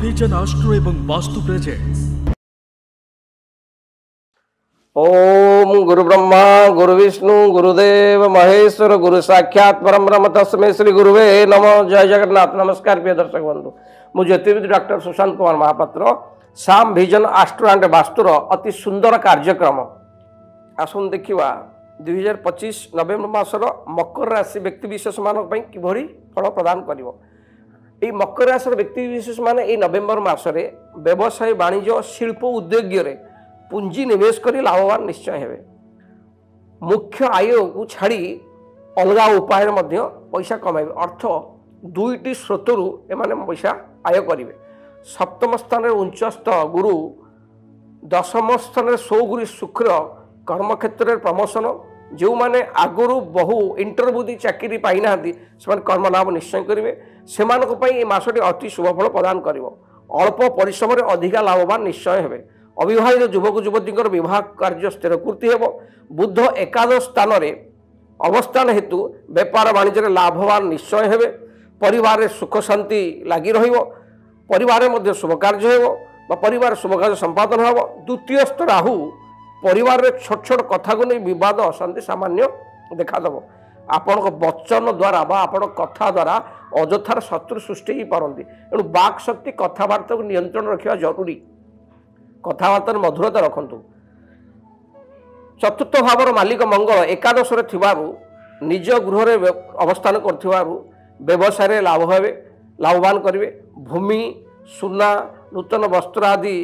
Vision astro एवं vastu presents. ओम गुरु ब्रह्मा गुरु विष्णु गुरुदेव महेश्वर गुरु साक्षात परम ब्रह्म तस्मै श्री गुरुवे नमो। जय जगन्नाथ। नमस्कार प्रिय दर्शक बंधु, मु ज्योतिर्विद डॉक्टर सुशांत कुमार महापात्र। साम विजन आस्ट्रो एंड वास्तुर अति सुंदर कार्यक्रम आसन देखा 2025 नवेम्बर मासर मकर राशि व्यक्ति विशेष मान किभली फल प्रदान करिवो। এই मकर राशि व्यक्ति विशेष मान এই नवेम्बर मासरे व्यवसाय वाणिज्य शिल्प उद्योग पुंजी निवेश कर लाभवान निश्चय हेबे। मुख्य आय को छाड़ी अलग उपाय पैसा कमाइबे। अर्थ दुईटी स्रोतरु एमाने पैसा आय करिवे। सप्तम स्थान उच्चस्थ गुरु, दशम स्थान सौगुरु शुक्र कर्मक्षेत्र में प्रमोशन। जो माने आगुरु बहु इंटरव्यू दी चाकरी पाई ना से कर्म लाभ निश्चय करेंगे। से मासटी अति शुभफल प्रदान कर अल्प परिश्रम अधिका लाभवान निश्चय हेबे। अविवाहित युवक युवती विवाह कार्य स्थिरपूर्ति हेब। बुध एकादश स्थान अवस्थान हेतु व्यापार वाणिज्य लाभवान निश्चय हेबे। परिवार सुख शांति लगी रहिबो। परिवार में शुभ कार्य हो, परिवार शुभ कार्य संपादन हो। द्वितीयस्थ राहु परिवार में छोट छोट कथा को नहीं विवाद अशांति सामान्य देखादेव। आपण वचन द्वारा आपण कथा द्वारा अजथार शत्रु सृष्टि ही पारती। तेणु बाक शक्ति कथबार्ता को नियंत्रण रखा जरूरी। कथबार्ता मधुरता रखु। चतुर्थ भावर मालिक मंगल एकादश निज गृह अवस्थान कर व्यवसाय लाभ हे लाभवान करेंगे। भूमि सुना नूतन वस्त्र आदि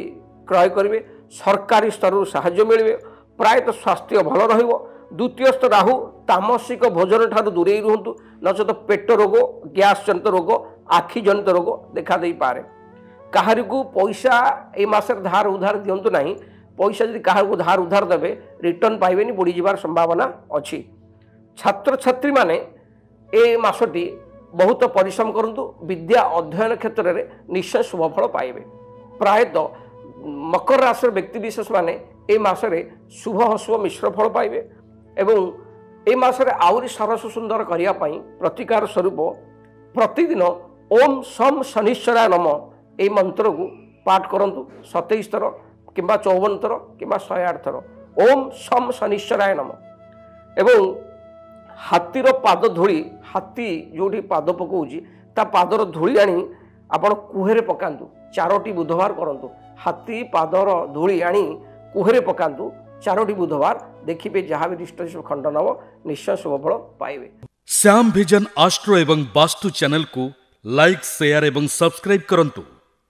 क्रय करेंगे। सरकारी स्तर साहाय्य मिले। प्रायतः स्वास्थ्य भल रहिबो। द्वितीयस्थ राहु तामसिक भोजन ठार दूरे रुहतु, नचेत पेट रोग, गैस जनित रोग, आखि जनित रोग देखा दे पारे। काहारी को पैसा ए मासर धार उधार दिंतु नहीं। पैसा जदि काहार को धार उधार देवे रिटर्न पाइबेनी, बुड़ी जीवार संभावना अच्छी। छात्र छात्री माने ए मासटी बहुत परिश्रम करंतु। विद्या अध्ययन क्षेत्र में निश्चय शुभफल पाइबे। प्रायतः मकर राशि व्यक्ति विशेष माने ए मासरे शुभ अशुभ मिश्र फल पाइबे। एवं ए मासरे आउरी सरस सुंदर करिया पई प्रतिकार स्वरूप प्रतिदिन ओम सम शनिश्चराय नमः ए मंत्र को पाठ करंतु 27 थर किंबा 54 थर किंबा 108 थर। ओम सम शनिश्चराय नमः। एवं हाथीर पाद धूली, हाथी जोटी पाद पकाउची ता पादर धूली आनी आपण कुहेरे पकांतु। 4टी बुधवार करंतु। हाथी पादर धूली आनी कुहेरे पकांतु 4टी बुधवार। देखिए जहाँ भी दृष्टि खंडन हम निश्चय शुभफल पाइबे। श्याम विजन आस्ट्रो एवं वास्तु चैनल को लाइक शेयर एवं सब्सक्राइब करंतु।